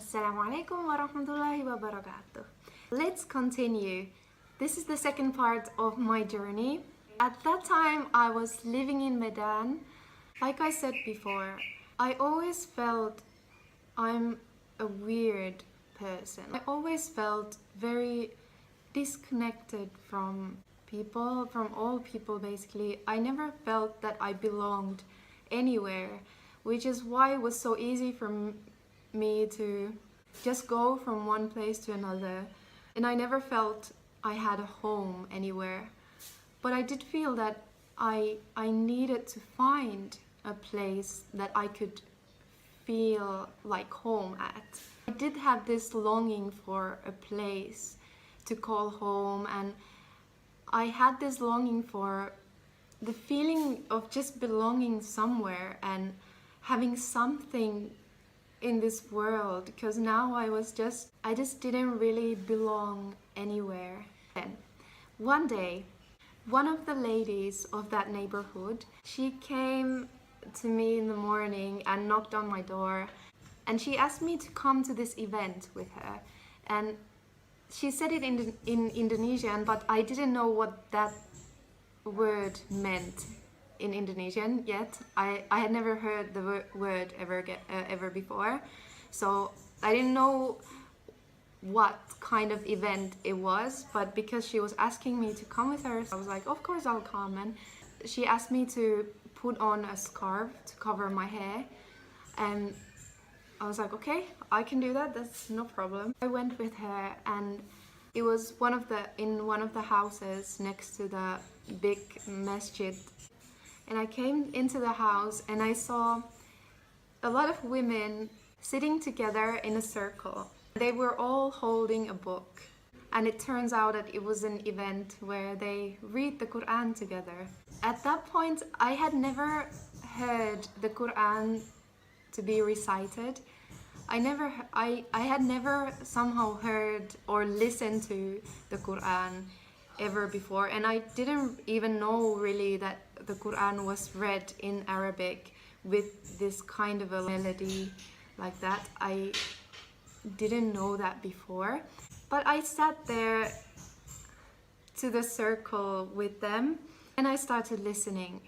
Assalamu alaikum wa rahmatullahi wa barakatuh. Let's continue. This is the second part of my journey. At that time, I was living in Medan. Like I said before, I always felt I'm a weird person. I always felt very disconnected from people, from all people basically. I never felt that I belonged anywhere, which is why it was so easy for me to just go from one place to another. And I never felt I had a home anywhere. But I did feel that I needed to find a place that I could feel like home at. I did have this longing for a place to call home, and I had this longing for the feeling of just belonging somewhere and having something in this world, because now I just didn't really belong anywhere. Then one day, one of the ladies of that neighborhood, she came to me in the morning and knocked on my door, and she asked me to come to this event with her. And she said it in Indonesian, but I didn't know what that word meant in Indonesian yet. I had never heard the word ever before, so I didn't know what kind of event it was. But because she was asking me to come with her, I was like, of course I'll come. And she asked me to put on a scarf to cover my hair, and I was like, okay, I can do that, that's no problem. I went with her, and it was in one of the houses next to the big masjid. And I came into the house and I saw a lot of women sitting together in a circle. They were all holding a book. And it turns out that it was an event where they read the Quran together. At that point, I had never heard the Quran to be recited. I had never somehow heard or listened to the Quran ever before, and I didn't even know really that the Quran was read in Arabic with this kind of a melody like that. I didn't know that before, but I sat there to the circle with them and I started listening,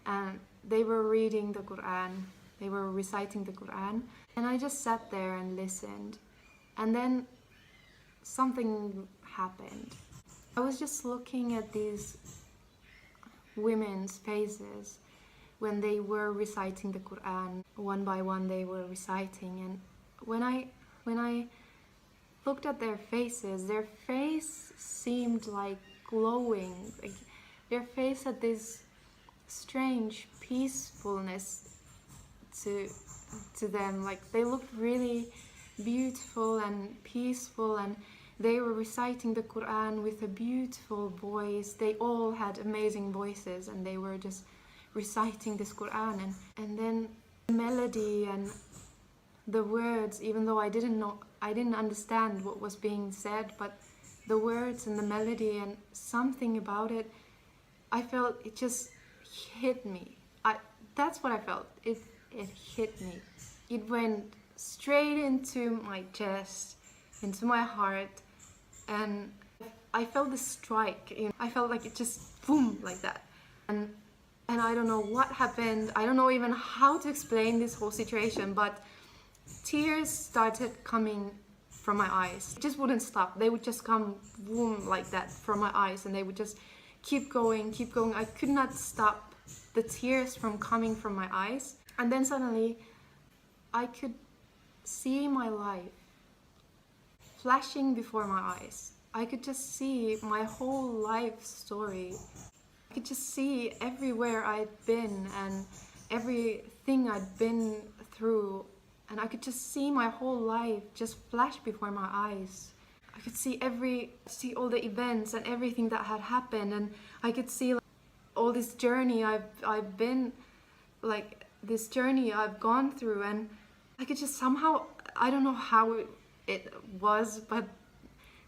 and they were reading the Quran, they were reciting the Quran, and I just sat there and listened. And then something happened. I was just looking at these women's faces when they were reciting the Quran. One by one they were reciting, and when I looked at their faces, their face seemed like glowing. Like their face had this strange peacefulness to them. Like they looked really beautiful and peaceful, and they were reciting the Quran with a beautiful voice. They all had amazing voices, and they were just reciting this Quran. And then the melody and the words, even though I didn't understand what was being said, but the words and the melody and something about it, I felt it just hit me. That's what I felt. It hit me. It went straight into my chest, into my heart, and I felt the strike. I felt like it just boom, like that. And I don't know what happened. I don't know even how to explain this whole situation, but tears started coming from my eyes. It just wouldn't stop. They would just come boom like that from my eyes, and they would just keep going. I could not stop the tears from coming from my eyes. And then suddenly I could see my life flashing before my eyes. I could just see my whole life story. I could just see everywhere I'd been and everything I'd been through, and I could just see my whole life just flash before my eyes. I could see all the events and everything that had happened, and I could see like, all this journey I've been, like this journey I've gone through, and I could just somehow, I don't know how it was, but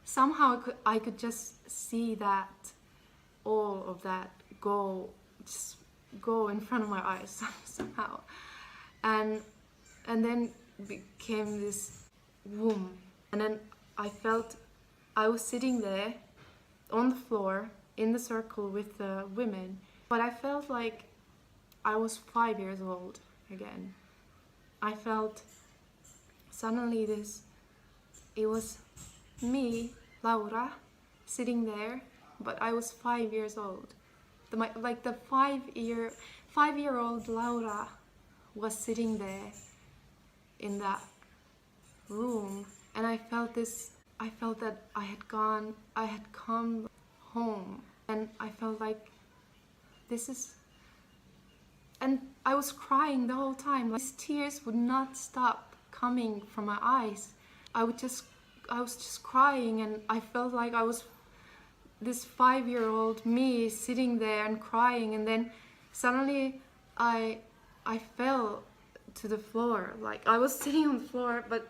somehow I could just see that, all of that just go in front of my eyes somehow. And then became this boom. And then I felt I was sitting there on the floor in the circle with the women, but I felt like I was 5 years old again. I felt suddenly it was me, Laura, sitting there, but I was 5 years old. The 5-year-old Laura was sitting there in that room, and I felt that I had come home, and I felt like and I was crying the whole time. Like, these tears would not stop coming from my eyes. I was just crying, and I felt like I was this 5-year-old me sitting there and crying, and then suddenly I fell to the floor. Like, I was sitting on the floor, but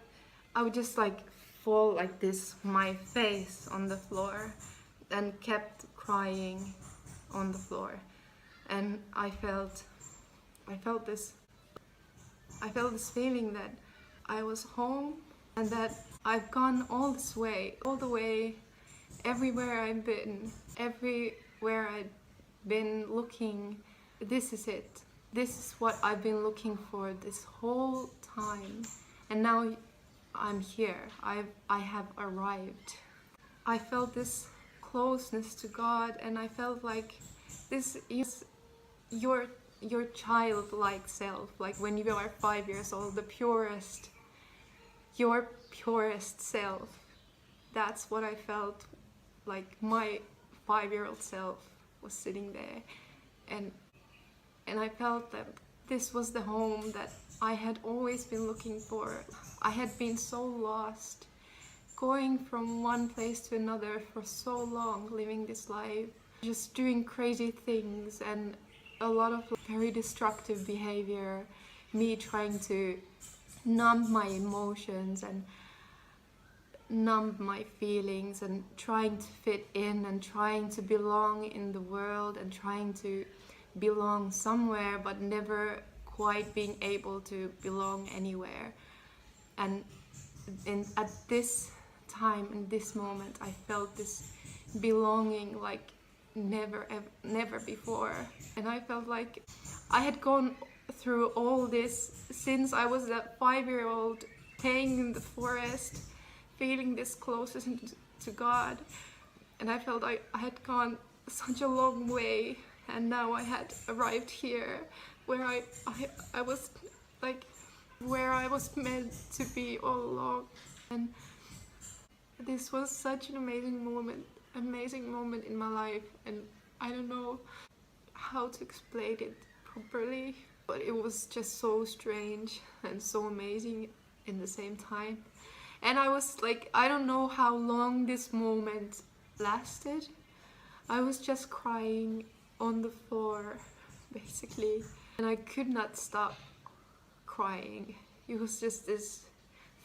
I would just like fall like this, my face on the floor, and kept crying on the floor. And I felt this feeling that I was home, and that I've gone all the way, everywhere I've been looking. This is it. This is what I've been looking for this whole time, and now I'm here. I have arrived. I felt this closeness to God, and I felt like this is your childlike self, like when you are 5 years old, your purest self. That's what I felt like. My 5-year-old self was sitting there, and I felt that this was the home that I had always been looking for. I had been so lost, going from one place to another for so long, living this life, just doing crazy things and a lot of very destructive behavior, me trying to numb my emotions and numb my feelings, and trying to fit in, and trying to belong in the world, and trying to belong somewhere, but never quite being able to belong anywhere. And at this time, in this moment, I felt this belonging like never before. And I felt like I had gone through all this since I was that 5-year-old, staying in the forest, feeling this closest to God. And I felt I had gone such a long way, and now I had arrived here, where I was like, where I was meant to be all along. And this was such an amazing moment in my life, and I don't know how to explain it properly, but it was just so strange and so amazing in the same time. And I was like, I don't know how long this moment lasted. I was just crying on the floor, basically, and I could not stop crying. It was just this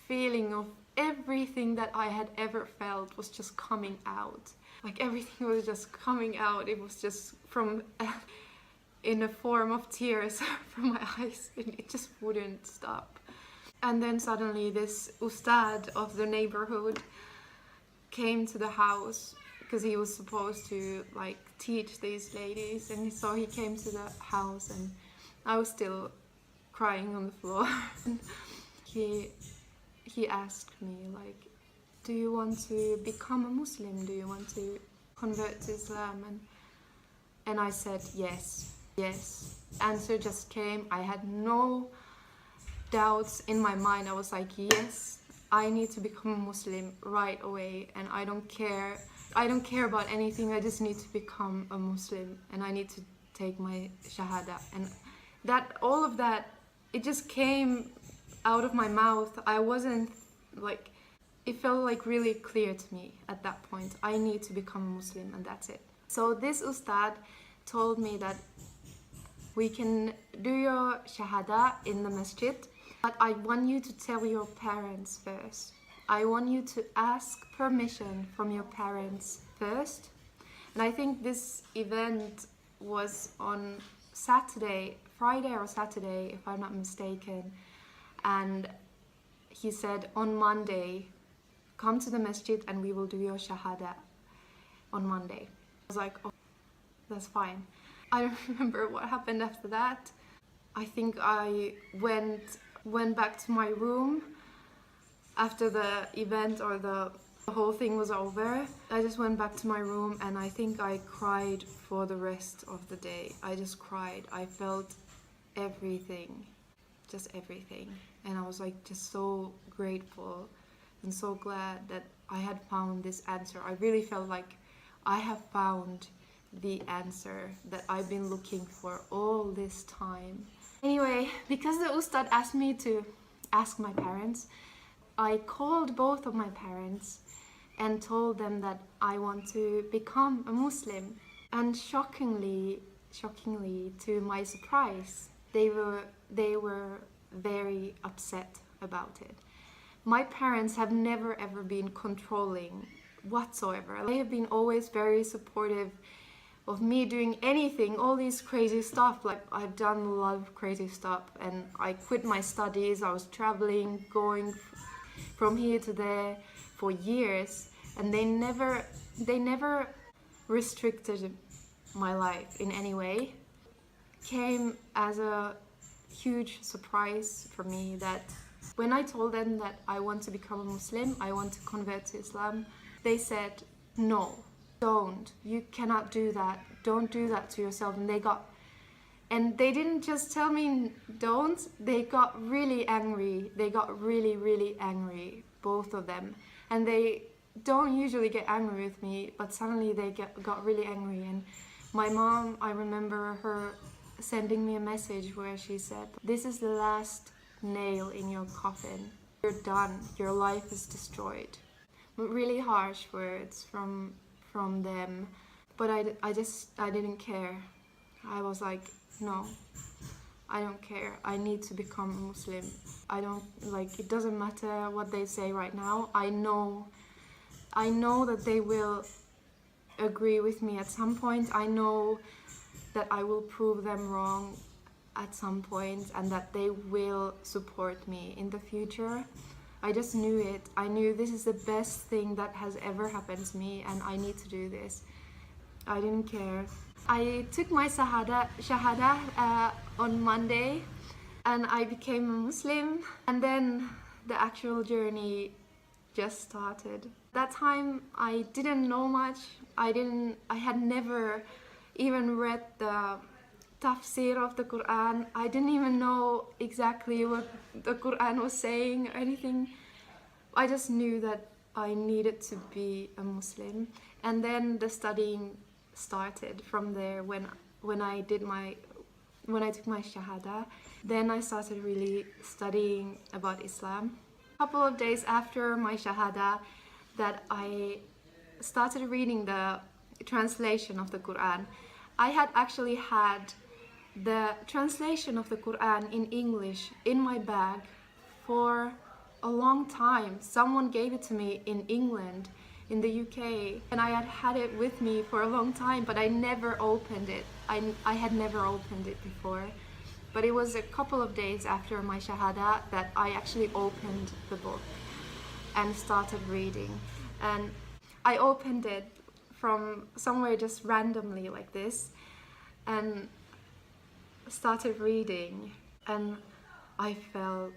feeling of everything that I had ever felt was just coming out. Like, everything was just coming out. It was just in a form of tears from my eyes, and it just wouldn't stop. And then suddenly this ustad of the neighborhood came to the house, because he was supposed to like teach these ladies, and so he came to the house, and I was still crying on the floor. And he asked me, like, do you want to become a Muslim? Do you want to convert to Islam? And I said yes. Answer just came. I had no doubts in my mind. I was like, yes, I need to become a Muslim right away, and I don't care about anything. I just need to become a Muslim, and I need to take my Shahada. And all of that, it just came out of my mouth. I wasn't like, it felt like really clear to me at that point. I need to become a Muslim, and that's it. So this ustad told me that we can do your Shahada in the masjid, but I want you to tell your parents first. I want you to ask permission from your parents first. And I think this event was on Friday or Saturday, if I'm not mistaken. And he said, on Monday, come to the masjid and we will do your Shahada on Monday. I was like, oh, that's fine. I don't remember what happened after that. I think I went back to my room after the event, or the whole thing was over. I just went back to my room and I think I cried for the rest of the day. I just cried. I felt everything, just everything. And I was like just so grateful and so glad that I had found this answer. I really felt like I have found the answer that I've been looking for all this time. Anyway, because the Ustad asked me to ask my parents, I called both of my parents and told them that I want to become a Muslim. And shockingly, to my surprise, they were very upset about it. My parents have never ever been controlling whatsoever. They have been always very supportive of me doing anything, all these crazy stuff. Like, I've done a lot of crazy stuff, and I quit my studies. I was traveling, going from here to there for years, and they never restricted my life in any way. Came as a huge surprise for me that when I told them that I want to become a Muslim, I want to convert to Islam, they said, no, don't, you cannot do that, don't do that to yourself. And they didn't just tell me don't, they got really angry. They got really angry, both of them. And they don't usually get angry with me, but suddenly they got really angry. And my mom, I remember her sending me a message where she said, this is the last nail in your coffin. You're done, your life is destroyed. Really harsh words from them, but I didn't care. I was like, no, I don't care. I need to become a Muslim. I don't, like, it doesn't matter what they say right now. I know that they will agree with me at some point. I know that I will prove them wrong at some point, and that they will support me in the future. I just knew it. I knew this is the best thing that has ever happened to me, and I need to do this. I didn't care. I took my Shahada on Monday, and I became a Muslim, and then the actual journey just started. That time I didn't know much. I had never even read the tafsir of the Quran. I didn't even know exactly what the Quran was saying or anything. I just knew that I needed to be a Muslim, and then the studying started from there. When I took my Shahada, then I started really studying about Islam. A couple of days after my Shahada, that I started reading the translation of the Quran. I had actually had the translation of the Quran in English in my bag for a long time. Someone gave it to me in England, in the UK, and I had it with me for a long time, but I never opened it. I had never opened it before. But it was a couple of days after my Shahada that I actually opened the book and started reading. And I opened it from somewhere just randomly like this and started reading, and I felt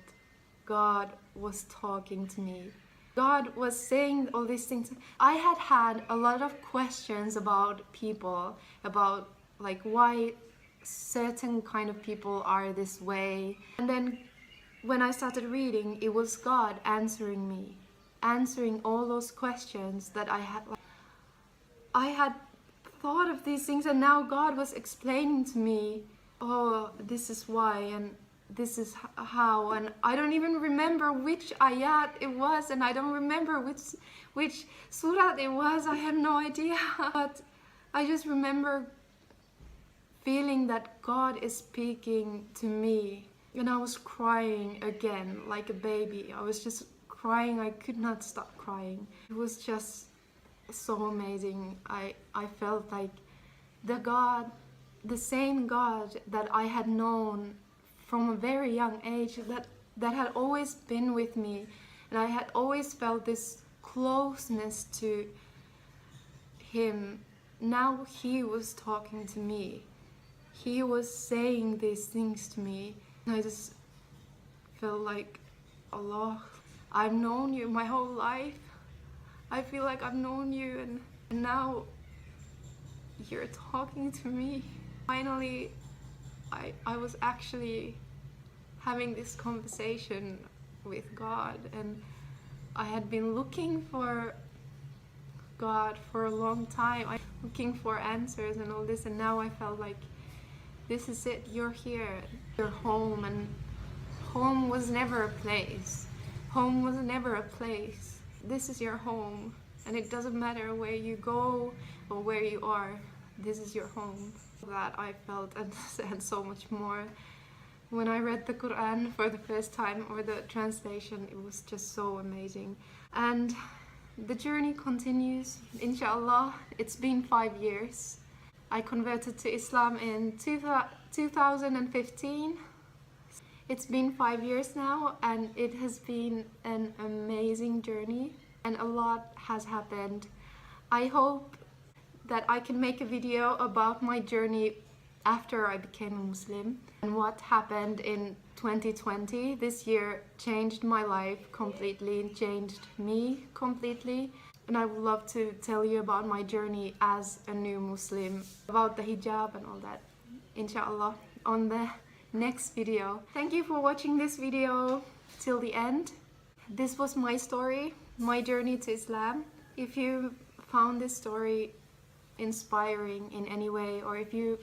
God was talking to me. God was saying all these things. I had a lot of questions about people, about like why certain kind of people are this way. And then when I started reading, it was God answering me, answering all those questions that I had. I had thought of these things, and now God was explaining to me, oh, this is why, and this is how, and I don't even remember which ayat it was, and I don't remember which surah it was. I have no idea. But I just remember feeling that God is speaking to me, and I was crying again like a baby. I was just crying. I could not stop crying. It was just so amazing. I felt like the same God that I had known from a very young age, that that had always been with me, and I had always felt this closeness to him. Now he was talking to me. He was saying these things to me. I just felt like, Allah, I've known you my whole life. I feel like I've known you, and now you're talking to me. Finally, I was actually having this conversation with God, and I had been looking for God for a long time. I'm looking for answers and all this, and now I felt like this is it. You're here. You're home, and home was never a place. Home was never a place. This is your home, and it doesn't matter where you go or where you are. This is your home. That I felt and so much more. When I read the Quran for the first time, or the translation, it was just so amazing. And the journey continues, inshallah. It's been 5 years. I converted to Islam in 2015. It's been 5 years now, and it has been an amazing journey, and a lot has happened. I hope that I can make a video about my journey after I became a Muslim and what happened in 2020. This year changed my life completely, changed me completely, and I would love to tell you about my journey as a new Muslim, about the hijab and all that, inshallah, on the next video. Thank you for watching this video till the end. This was my story, my journey to Islam. If you found this story inspiring in any way, or if you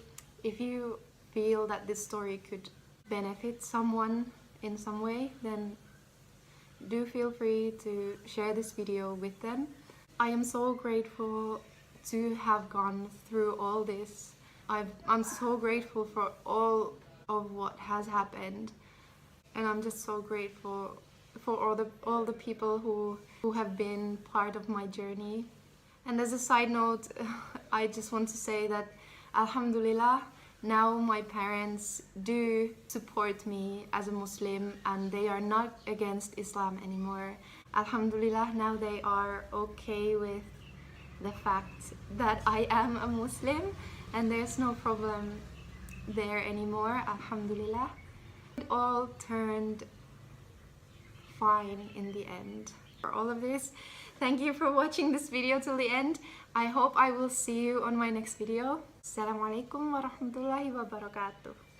feel that this story could benefit someone in some way, then do feel free to share this video with them. I am so grateful to have gone through all this. I'm so grateful for all of what has happened, and I'm just so grateful for all the people who have been part of my journey. And as a side note, I just want to say that Alhamdulillah, now my parents do support me as a Muslim, and they are not against Islam anymore. Alhamdulillah, now they are okay with the fact that I am a Muslim, and there's no problem there anymore, Alhamdulillah. It all turned fine in the end. For all of this, thank you for watching this video till the end. I hope I will see you on my next video. Assalamu alaikum wa rahmatullahi wa barakatuh.